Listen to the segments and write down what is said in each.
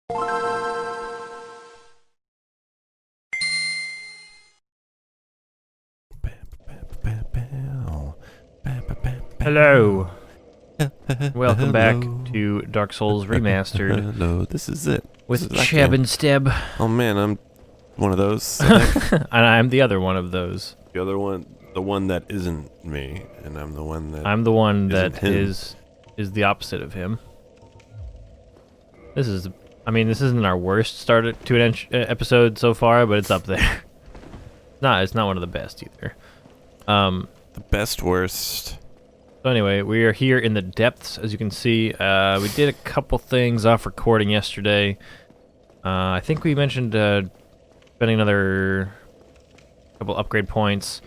Hello. Welcome back to Dark Souls Remastered. Hello, this is it. With Cheb and Steb. Oh man, I'm one of those. And I'm the other one of those. The other one, the one that isn't me, and I'm the one that. I'm the one that him. is the opposite of him. This is, I mean, this isn't our worst start to an episode so far, but it's up there. It's not one of the best either. The best worst. So anyway, we are here in the depths, as you can see. We did a couple things off recording yesterday. I think we mentioned spending another couple upgrade points.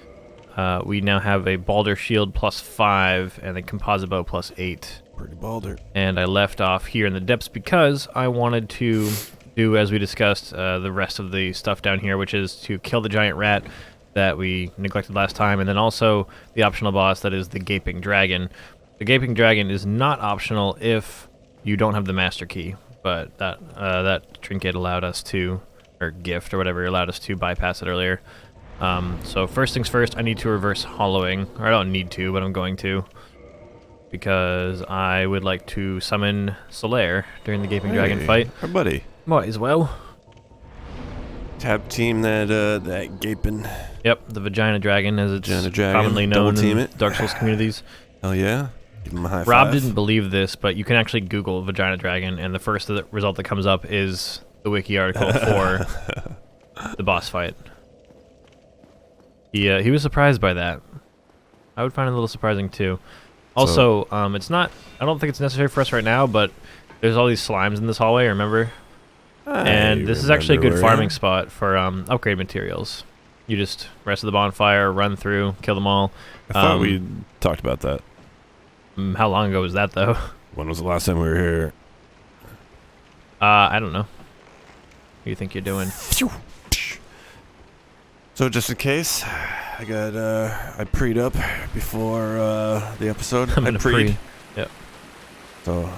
We now have a Balder Shield +5 and a Composite Bow +8. Pretty Balder. And I left off here in the depths because I wanted to do, as we discussed, the rest of the stuff down here, which is to kill the giant rat that we neglected last time, and then also the optional boss that is the Gaping Dragon. The Gaping Dragon is not optional if you don't have the Master Key, but that trinket allowed us to, or gift or whatever, allowed us to bypass it earlier. So first things first, I need to reverse hollowing, or I don't need to, but I'm going to, because I would like to summon Solaire during the Gaping Dragon fight. Our buddy. Might as well. Tab team that gaping. Yep, the Vagina Dragon, as it's commonly known in Dark Souls communities. Hell yeah. Give him a high Rob five. didn't believe this, but you can actually Google Vagina Dragon, and the first result that comes up is the wiki article for the boss fight. He was surprised by that. I would find it a little surprising too. Also, it's not, I don't think it's necessary for us right now, but there's all these slimes in this hallway, remember? And this is actually a good farming spot for upgrade materials. You just rest of the bonfire, run through, kill them all. I thought we talked about that. How long ago was that, though? When was the last time we were here? I don't know. What do you think you're doing? So just in case, I pre'd up before the episode. I'm gonna pre. Yep. So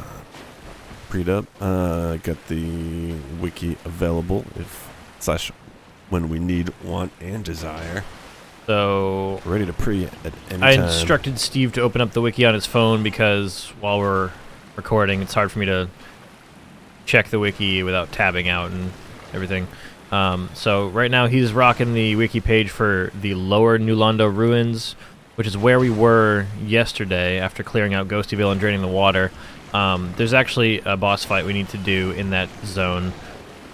pre'd up. Got the wiki available if / when we need, want, and desire. So Ready to pre at any I time. instructed Steve to open up the wiki on his phone because while we're recording, it's hard for me to check the wiki without tabbing out and everything. So right now he's rocking the wiki page for the Lower New Londo Ruins, which is where we were yesterday after clearing out Ghostyville and draining the water. There's actually a boss fight we need to do in that zone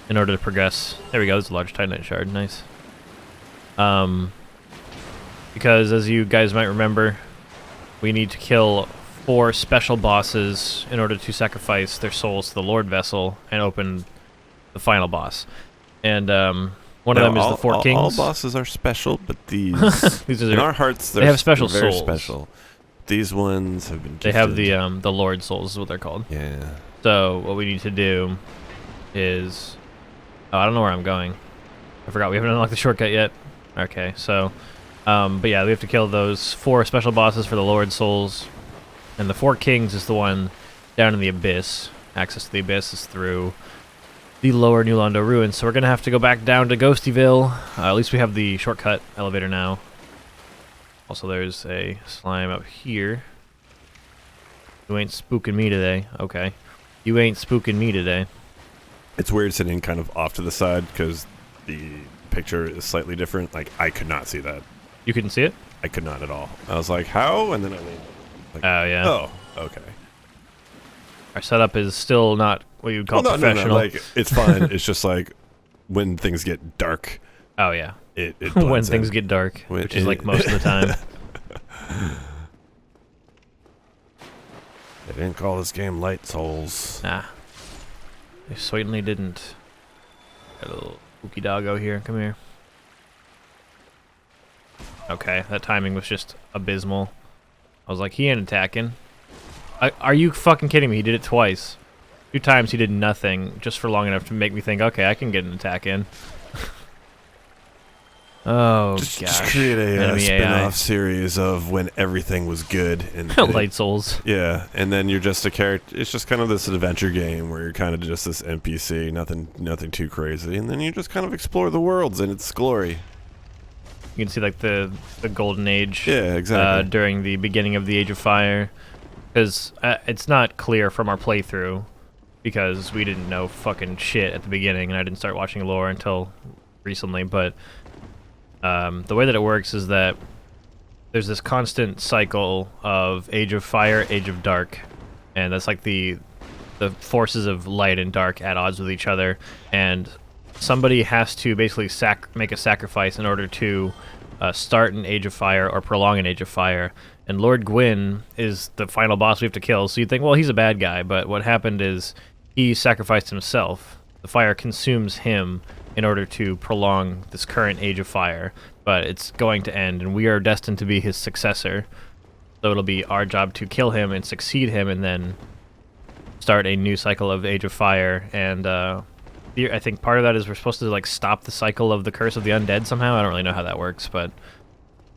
in order to progress. There we go, there's a large Titanite shard, nice. Because as you guys might remember, we need to kill 4 special bosses in order to sacrifice their souls to the Lord Vessel and open the final boss. And one of them is the 4 Kings. All bosses are special, but these in our hearts they have special very souls. Special. These ones have been gifted. They have the Lord Souls is what they're called. Yeah. So what we need to do is, I don't know where I'm going. I forgot we haven't unlocked the shortcut yet. Okay, so but yeah, we have to kill those 4 special bosses for the Lord Souls, and the 4 Kings is the one down in the Abyss. Access to the Abyss is through the Lower New Londo Ruins, so we're gonna have to go back down to Ghostyville. At least we have the shortcut elevator now. Also, there's a slime up here. You ain't spooking me today. Okay. You ain't spooking me today. It's weird sitting kind of off to the side because the picture is slightly different. Like, I could not see that. You couldn't see it? I could not at all. I was like, how? And then I leaned. Like, Oh, yeah. Oh, okay. Our setup is still not what you would call professional. No, like, it's fine. It's just like when things get dark. Oh, yeah. It When things get dark, which is like most of the time. They didn't call this game Light Souls. Nah. They certainly didn't. Got a little spooky doggo here. Come here. Okay, that timing was just abysmal. I was like, he ain't attacking. Are you fucking kidding me? He did it twice. 2 times he did nothing, just for long enough to make me think, okay, I can get an attack in. Oh, Just gosh. create a Enemy spin-off series of when everything was good and AI. Light Souls. yeah, and then you're just a character. It's just kind of this adventure game where you're kind of just this NPC, nothing too crazy, and then you just kind of explore the worlds in its glory. You can see like the golden age. Yeah, exactly. During the beginning of the Age of Fire, because it's not clear from our playthrough, because we didn't know fucking shit at the beginning, and I didn't start watching lore until recently. But the way that it works is that there's this constant cycle of Age of Fire, Age of Dark, and that's like the forces of light and dark at odds with each other, and somebody has to basically make a sacrifice in order to start an Age of Fire or prolong an Age of Fire. And Lord Gwyn is the final boss we have to kill, so you'd think, well, he's a bad guy, but what happened is he sacrificed himself. The fire consumes him in order to prolong this current Age of Fire, but it's going to end, and we are destined to be his successor. So it'll be our job to kill him and succeed him, and then start a new cycle of Age of Fire. And I think part of that is we're supposed to like stop the cycle of the curse of the undead somehow. I don't really know how that works, but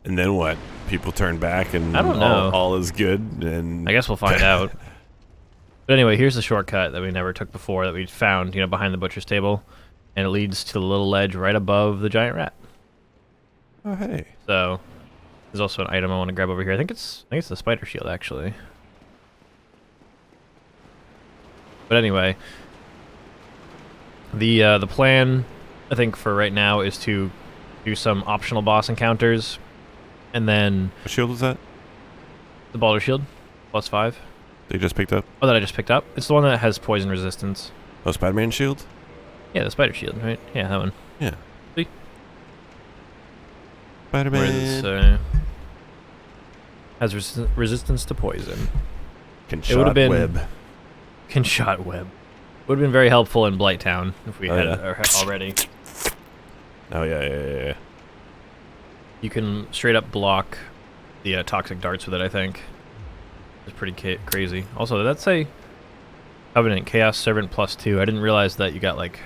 And then what? People turn back and I don't know. All is good, and I guess we'll find out. But anyway, here's the shortcut that we never took before that we found, behind the butcher's table, and it leads to the little ledge right above the giant rat. Oh hey. So there's also an item I want to grab over here. I think it's the spider shield actually. But anyway, the plan I think for right now is to do some optional boss encounters, and then What shield was that? the Baldur shield +5. They just picked up? Oh, that I just picked up. It's the one that has poison resistance. Oh, Spider-Man shield? Yeah, the spider shield, right? Yeah, that one. Yeah. See? Spider-Man. Where this has resistance to poison. Can It would have been web. Can shot web. Would have been very helpful in Blighttown if we had yeah. it already. Oh yeah. You can straight up block the toxic darts with it, I think. It's pretty crazy. Also, did that say Covenant Chaos Servant +2? I didn't realize that you got like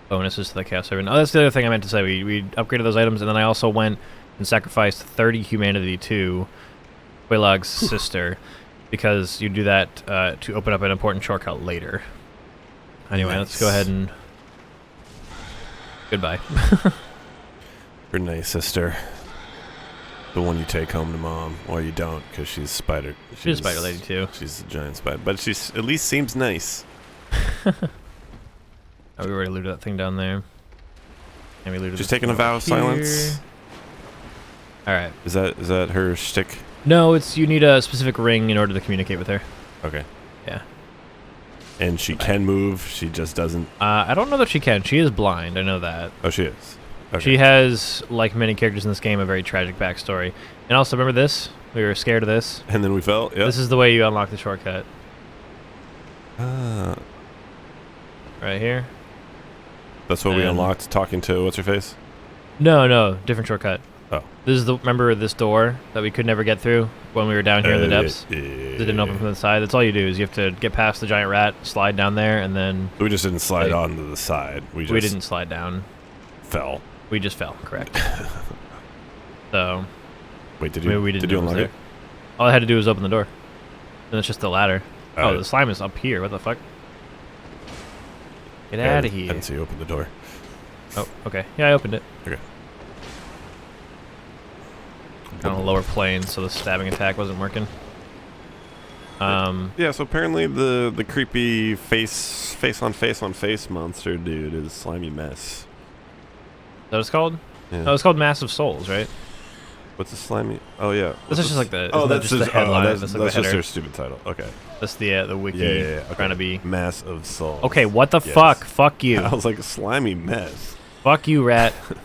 bonuses to the Chaos Servant. Oh, that's the other thing I meant to say. We upgraded those items, and then I also went and sacrificed 30 humanity to Quelaag's sister, because you do that to open up an important shortcut later. Anyway, Nice. Let's go ahead and goodbye. Her nice sister. The one you take home to mom, or you don't, because she's spider. She's a spider lady too. She's a giant spider, but she's at least seems nice. Oh, we already looted that thing down there. And we looted Just this taking a one vow over of silence. here. All right. Is that her shtick? No, you need a specific ring in order to communicate with her. Okay. Yeah. And she can move. She just doesn't. I don't know that she can. She is blind. I know that. Oh, she is. Okay. She has, like many characters in this game, a very tragic backstory. And also, remember this? We were scared of this. And then we fell. Yep. This is the way you unlock the shortcut. Ah. Right here. That's what we And- unlocked. Talking to what's her face? No, different shortcut. Oh. This is remember this door that we could never get through when we were down here in the depths? Yeah. It didn't open from the side. That's all you do is you have to get past the giant rat, slide down there, and then We just didn't slide Like- onto the side. We didn't slide down. fell. We just fell, correct. So Wait, did maybe you? we didn't Did you know it was unlock there. it? All I had to do was open the door. And it's just the ladder. Alright. Oh, the slime is up here. What the fuck? Get Yeah, out of I here. didn't see you open the door. Oh, okay. Yeah, I opened it. Okay. On a lower plane, so the stabbing attack wasn't working. Yeah, so apparently the creepy face on face monster dude is Slimy Mess. Is that what it's called? Yeah. No, it's called Massive Souls, right? What's the slimy? Oh yeah. This is just like the. Oh, isn't that that's just the headline. that's That's like the just header. their stupid title. Okay. That's the wiki Yeah. Okay. trying to be. Mass of Souls. Okay, what the Yes. fuck? Fuck you. I was like slimy mess. Fuck you, rat. Why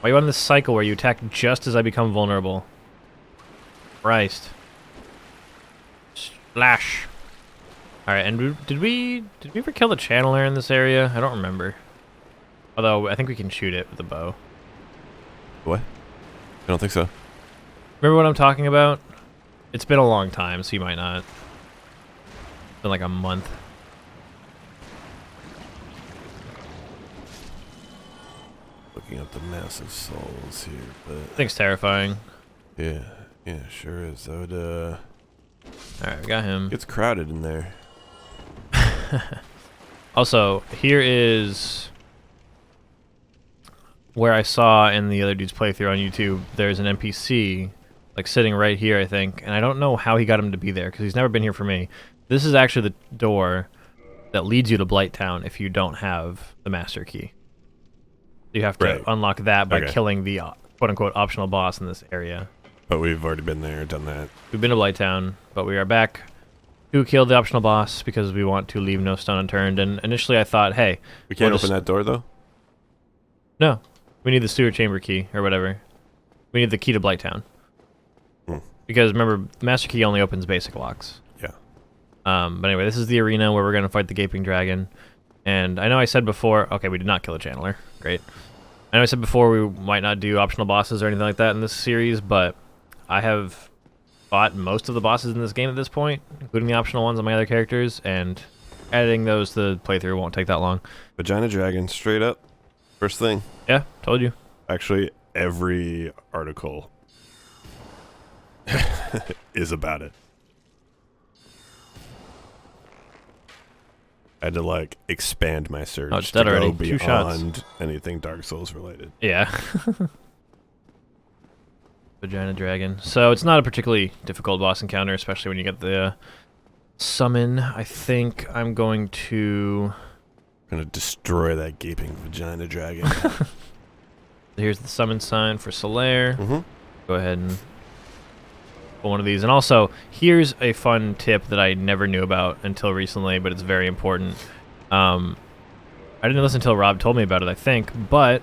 are you on this cycle where you attack just as I become vulnerable? Christ. Splash. Alright, and did we ever kill the channeler in this area? I don't remember. Although, I think we can shoot it with a bow. What? I don't think so. Remember what I'm talking about? It's been a long time, so you might not. It's been like a month. looking at the massive souls here, but I think it's terrifying. yeah, sure is. That would Alright, we got him. gets crowded in there. Also, here is where I saw in the other dude's playthrough on YouTube, there's an NPC, like, sitting right here, I think, and I don't know how he got him to be there, because he's never been here for me. This is actually the door that leads you to Blighttown if you don't have the master key. You have to unlock that by killing the quote-unquote optional boss in this area. But we've already been there, done that. We've been to Blighttown, but we are back to kill the optional boss because we want to leave no stone unturned. And initially I thought, hey... We can't open that door, though? No. We need the sewer chamber key, or whatever. We need the key to Blighttown. Because, remember, the master key only opens basic locks. Yeah. But anyway, this is the arena where we're going to fight the Gaping Dragon. And I know I said before... Okay, we did not kill a channeler. Great. I know I said before we might not do optional bosses or anything like that in this series, but I have fought most of the bosses in this game at this point, including the optional ones on my other characters, and editing those to the playthrough won't take that long. Vagina Dragon, straight up. First thing. Yeah, told you. Actually, every article is about it. I had to, like, expand my search it's to dead already. go 2 shots. beyond anything Dark Souls related. Yeah. Vagina Dragon. So it's not a particularly difficult boss encounter, especially when you get the summon. I think I'm going to... I'm gonna destroy that gaping Vagina Dragon. Here's the summon sign for Solaire. Go ahead and pull one of these. And also, here's a fun tip that I never knew about until recently, but it's very important. I didn't listen until Rob told me about it, I think, but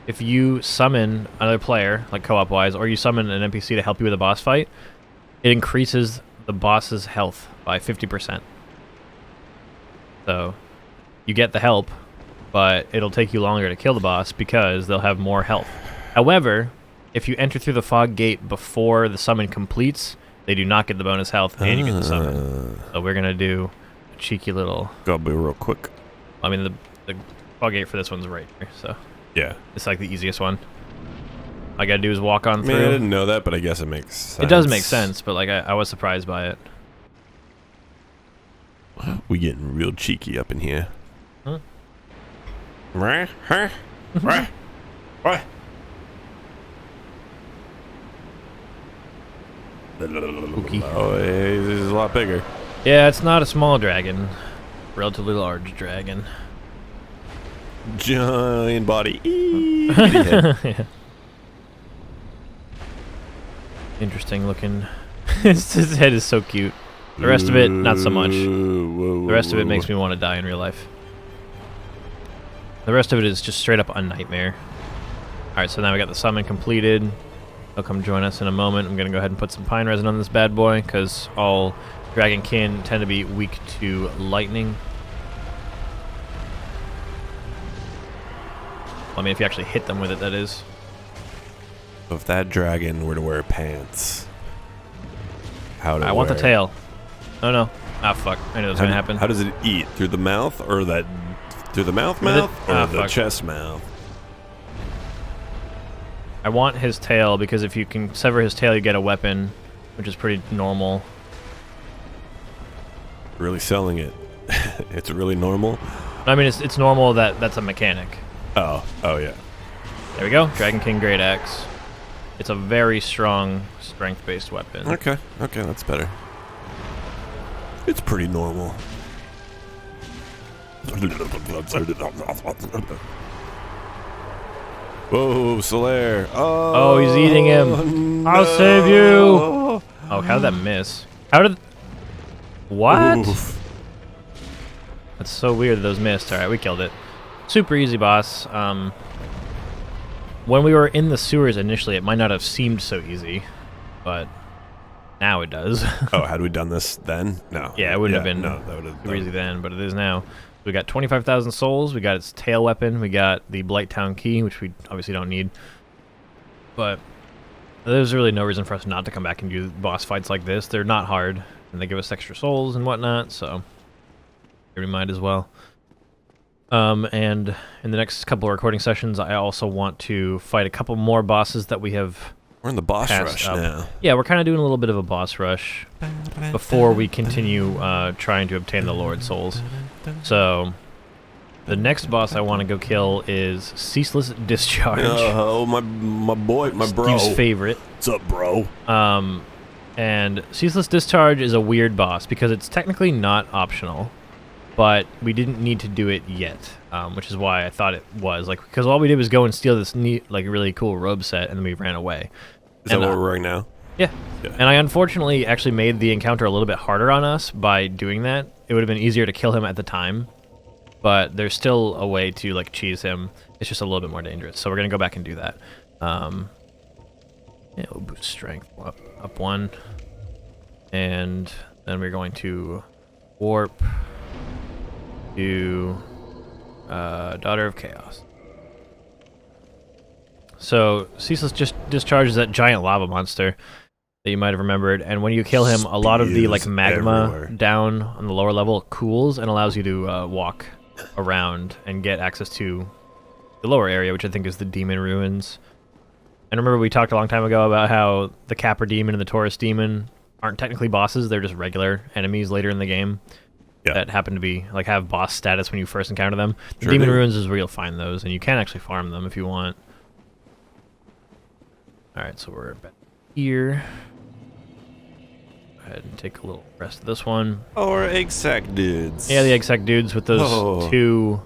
if you summon another player, like co-op wise, or you summon an NPC to help you with a boss fight, it increases the boss's health by 50%. So you get the help, but it'll take you longer to kill the boss because they'll have more health. However, if you enter through the fog gate before the summon completes, they do not get the bonus health and you get the summon. So we're gonna do a cheeky little... Gotta be real quick. I mean, the fog gate for this one's right here, so... Yeah. It's like the easiest one. All I gotta do is walk on through. Man, I didn't know that, but I guess it makes sense. It does make sense, but like I was surprised by it. We getting real cheeky up in here. Huh? What? Spooky. Oh, he's a lot bigger. Yeah, it's not a small dragon. Relatively large dragon. Giant body. Yeah. Interesting looking. His head is so cute. The rest of it, not so much. The rest of it makes me want to die in real life. The rest of it is just straight up a nightmare. Alright, so now we got the summon completed. He'll come join us in a moment. I'm going to go ahead and put some pine resin on this bad boy, because all dragonkin tend to be weak to lightning. Well, I mean, if you actually hit them with it, that is. If that dragon were to wear pants, I want the tail. Oh no. Ah, fuck. I knew that was going to happen. How does it eat? Through the mouth, or that... Through the mouth, or the chest mouth? I want his tail, because if you can sever his tail, you get a weapon, which is pretty normal. Really selling it. It's really normal? I mean, it's normal that's a mechanic. Oh yeah. There we go. Dragon King Great Axe. It's a very strong strength-based weapon. Okay, that's better. It's pretty normal. Whoa, Solaire. Oh, he's eating him. No. I'll save you. Oh, how did that miss? How did... What? Oof. That's so weird that those missed. Alright, we killed it. Super easy boss. When we were in the sewers initially, it might not have seemed so easy, but now it does. Oh, had we done this then? No. Yeah, it wouldn't have been no, that would have super easy then, but it is now. We got 25,000 souls, we got its tail weapon, we got the Blighttown key, which we obviously don't need. But there's really no reason for us not to come back and do boss fights like this. They're not hard, and they give us extra souls and whatnot, so we might as well. And in the next couple of recording sessions, I also want to fight a couple more bosses that we have We're in the boss passed rush up. now. Yeah, we're kind of doing a little bit of a boss rush before we continue trying to obtain the Lord Souls. So, the next boss I want to go kill is Ceaseless Discharge. Oh, my boy, my bro. Steve's favorite. What's up, bro? And Ceaseless Discharge is a weird boss because it's technically not optional, but we didn't need to do it yet, which is why I thought it was. Like, because all we did was go and steal this neat, like, really cool robe set, and then we ran away. Is that where we're right now? Yeah. Yeah. And I unfortunately actually made the encounter a little bit harder on us by doing that. It would have been easier to kill him at the time, but there's still a way to, like, cheese him. It's just a little bit more dangerous, so we're going to go back and do that. Yeah, we'll boost strength up one. And then we're going to warp to Daughter of Chaos. So, Ceaseless just discharges that giant lava monster that you might have remembered, and when you kill him, a lot of the like magma everywhere. down on the lower level cools and allows you to walk around and get access to the lower area, which I think is the Demon Ruins. And remember we talked a long time ago about how the Capra Demon and the Taurus Demon aren't technically bosses, they're just regular enemies later in the game. Yeah. That happen to be, like, have boss status when you first encounter them. The Sure Demon do. Ruins is where you'll find those, and you can actually farm them if you want. Alright, so we're back here. Go ahead and take a little rest of this one. Oh, our egg sack dudes. Yeah, the egg sack dudes with those Oh. two...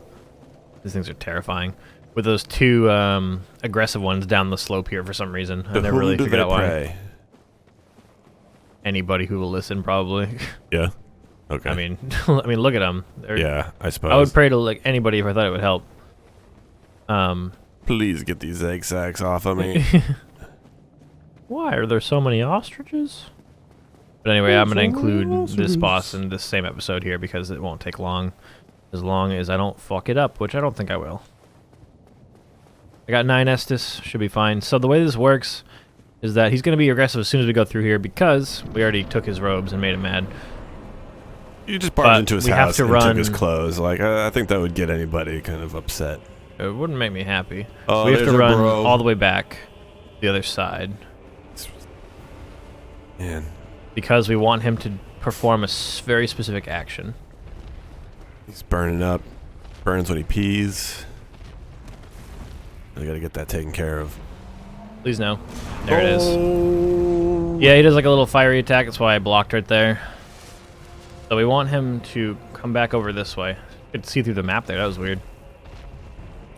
These things are terrifying. With those two aggressive ones down the slope here for some reason. I To never whom really do figured they out why. pray? Anybody who will listen, probably. Yeah. Okay. I mean, look at them. yeah, I suppose. I would pray to, like, anybody if I thought it would help. Please get these egg sacks off of me. Why are there so many ostriches? But anyway, I'm going to include this boss in this same episode here because it won't take long. As long as I don't fuck it up, which I don't think I will. I got 9 Estus, should be fine. So the way this works is that he's going to be aggressive as soon as we go through here because we already took his robes and made him mad. You just barged into his we have house to and took run- his clothes. Like, I think that would get anybody kind of upset. It wouldn't make me happy. Oh, We have there's to a run bro. all the way back the other side Man, because we want him to perform a very specific action. he's burning up. Burns when he pees. I gotta get that taken care of. Please no. There it is. Oh. Yeah, he does like a little fiery attack. That's why I blocked right there. So we want him to come back over this way. You could see through the map there. That was weird.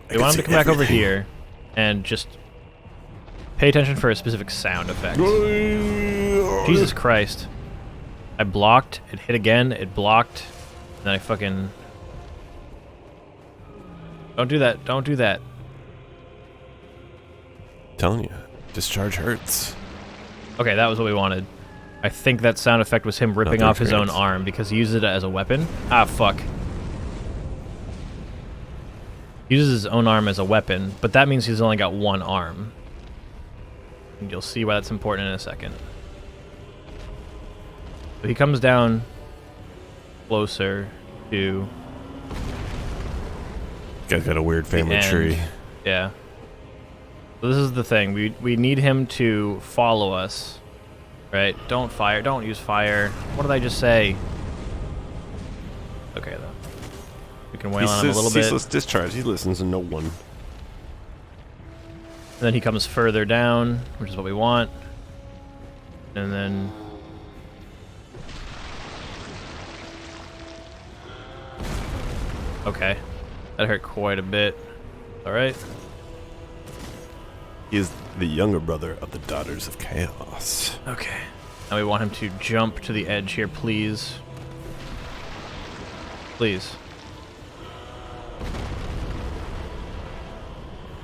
We want him to come back over here and just pay attention for a specific sound effect. Jesus Christ. I blocked. It hit again. It blocked. And then I fucking... Don't do that. Don't do that. Telling you, discharge hurts. Okay, that was what we wanted. I think that sound effect was him ripping Nothing off his own hurts. arm because he uses it as a weapon. Ah, fuck. He uses his own arm as a weapon, but that means he's only got one arm. And you'll see why that's important in a second. So he comes down closer to... Guy's got a weird family end. tree. Yeah. So this is the thing. We need him to follow us. Right? Don't fire. Don't use fire. What did I just say? Okay, though. We can wail on him a little bit. Ceaseless discharge. He listens to no one. And then he comes further down, which is what we want. And then... Okay. That hurt quite a bit. Alright. He is the younger brother of the Daughters of Chaos. Okay. Now we want him to jump to the edge here, please. Please.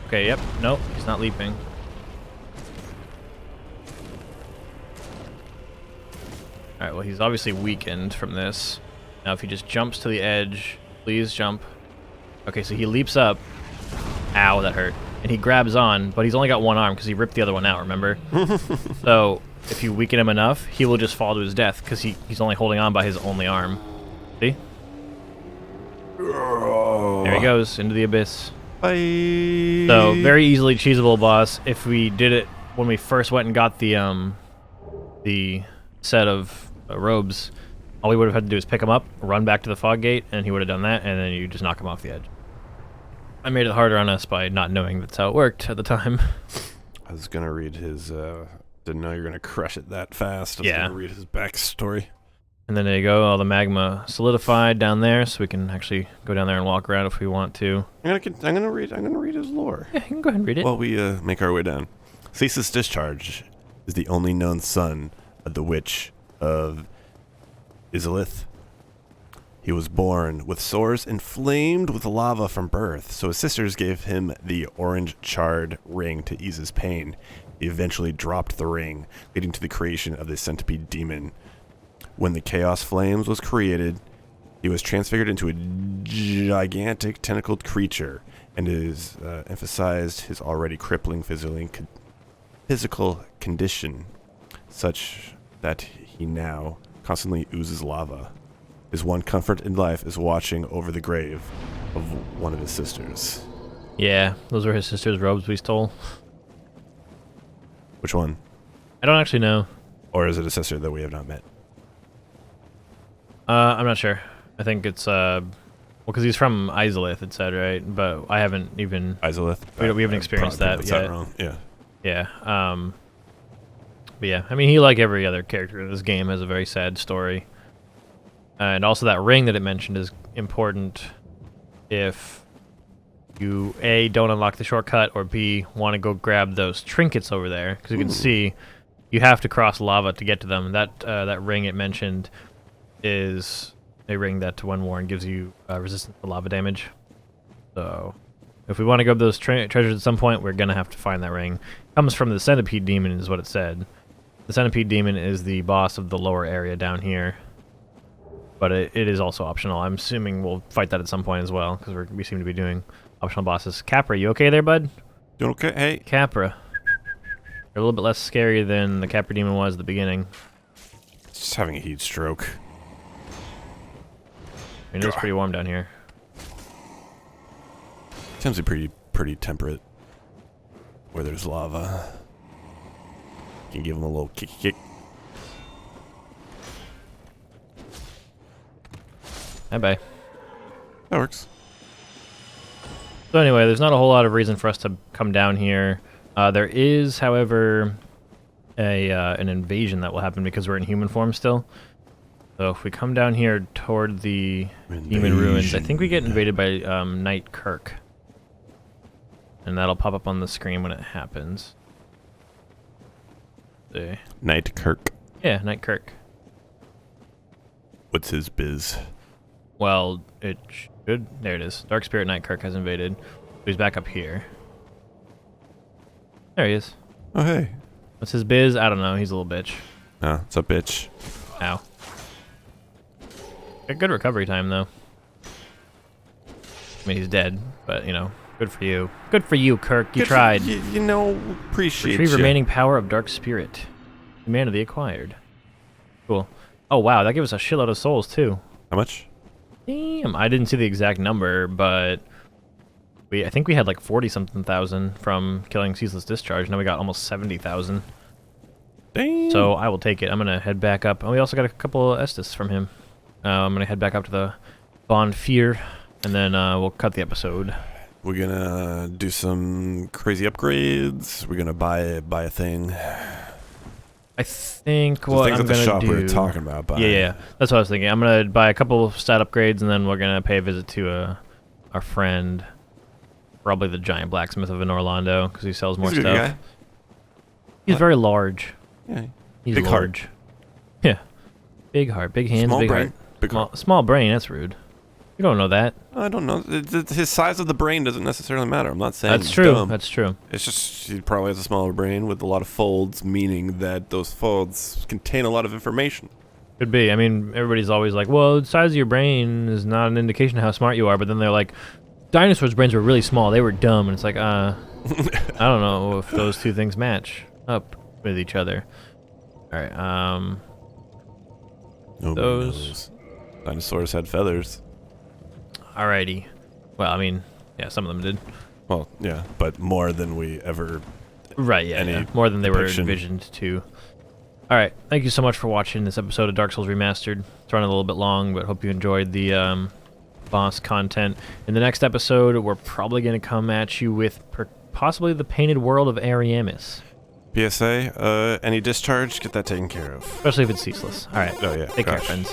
Okay, yep. Nope, he's not leaping. Alright, well, he's obviously weakened from this. Now, if he just jumps to the edge, please jump. Okay, so he leaps up. Ow, that hurt. And he grabs on, but he's only got one arm because he ripped the other one out, remember? So, if you weaken him enough, he will just fall to his death because he's only holding on by his only arm. See? There he goes, into the abyss. Bye. So, very easily cheesable boss. If we did it when we first went and got the set of robes, all we would have had to do is pick him up, run back to the fog gate, and he would have done that, and then you just knock him off the edge. I made it harder on us by not knowing that's how it worked at the time. I was gonna read his, didn't know you were gonna crush it that fast. I was gonna read his backstory. And then there you go, all the magma solidified down there, so we can actually go down there and walk around if we want to. I'm gonna read his lore. Yeah, you can go ahead and read it. While we make our way down. Ceaseless Discharge is the only known son of the witch of Izalith. He was born with sores inflamed with lava from birth, so his sisters gave him the orange charred ring to ease his pain. He eventually dropped the ring, leading to the creation of the centipede demon. When the Chaos Flames was created, he was transfigured into a gigantic tentacled creature, and is emphasized his already crippling physical condition, such that he now constantly oozes lava. His one comfort in life is watching over the grave of one of his sisters. Yeah, those were his sister's robes we stole. Which one? I don't actually know. Or is it a sister that we have not met? I'm not sure. I think it's, well, because he's from Izalith, it said, right? But I haven't even... Izalith? We haven't experienced that yet. Wrong. Yeah. Yeah. But yeah, I mean, he, like every other character in this game, has a very sad story. And also that ring that it mentioned is important if you, A, don't unlock the shortcut, or B, want to go grab those trinkets over there. Because you can see you have to cross lava to get to them. That ring it mentioned is a ring that, when worn, gives you resistance to lava damage. So if we want to grab those treasures at some point, we're going to have to find that ring. It comes from the centipede demon is what it said. The centipede demon is the boss of the lower area down here. But it is also optional. I'm assuming we'll fight that at some point as well, because we seem to be doing optional bosses. Capra, you okay there, bud? Doing okay? Hey. Capra. You're a little bit less scary than the Capra demon was at the beginning. Just having a heat stroke. I mean, it's pretty warm down here. Tends to be pretty temperate where there's lava. Can give him a little kick. Bye-bye. That works. So anyway, there's not a whole lot of reason for us to come down here. There is, however, an invasion that will happen because we're in human form still. So if we come down here toward the demon ruins, I think we get invaded by Knight Kirk. And that'll pop up on the screen when it happens. See. Knight Kirk. Yeah, Knight Kirk. What's his biz? Well, it should. There it is. Dark Spirit Knight Kirk has invaded. He's back up here. There he is. Oh, hey. What's his biz? I don't know. He's a little bitch. Oh, it's a bitch. Ow. A good recovery time, though. I mean, he's dead, but, you know, good for you. Good for you, Kirk. You tried. You know, appreciate Retrieve you. remaining power of Dark Spirit. Humanity acquired. Cool. Oh, wow. That gave us a shitload of souls, too. How much? Damn. I didn't see the exact number, but I think we had like 40-something thousand from killing Ceaseless Discharge. Now we got almost 70,000. Damn. So I will take it. I'm going to head back up. And we also got a couple of Estus from him. I'm going to head back up to the Bond Fear, and then we'll cut the episode. We're going to do some crazy upgrades. We're going to buy a thing. I think what I'm going to do... things at the shop we were talking about buying. Yeah. That's what I was thinking. I'm going to buy a couple of stat upgrades, and then we're going to pay a visit to our friend, probably the giant blacksmith of in Orlando, because he sells more He's a stuff. good guy. He's very large. Yeah. He's Big large. heart. Yeah. Big heart. Big hands, Small big brain. heart. Big heart. Small brain, that's rude. You don't know that. I don't know. His size of the brain doesn't necessarily matter. I'm not saying That's he's true. dumb. That's true. It's just he probably has a smaller brain with a lot of folds, meaning that those folds contain a lot of information. Could be. I mean, everybody's always like, well, the size of your brain is not an indication of how smart you are, but then they're like, dinosaurs' brains were really small. They were dumb. And it's like, I don't know if those two things match up with each other. All right. Nobody knows. Dinosaurs had feathers. Alrighty. Well, I mean, yeah, some of them did. Well, yeah, but more than we ever... Right, yeah, Any yeah. More than they depiction. were envisioned to. Alright, thank you so much for watching this episode of Dark Souls Remastered. It's running a little bit long, but hope you enjoyed the boss content. In the next episode, we're probably going to come at you with possibly the Painted World of Ariamis. PSA, any discharge, get that taken care of. Especially if it's ceaseless. Alright, Oh, yeah. take care, gosh. friends.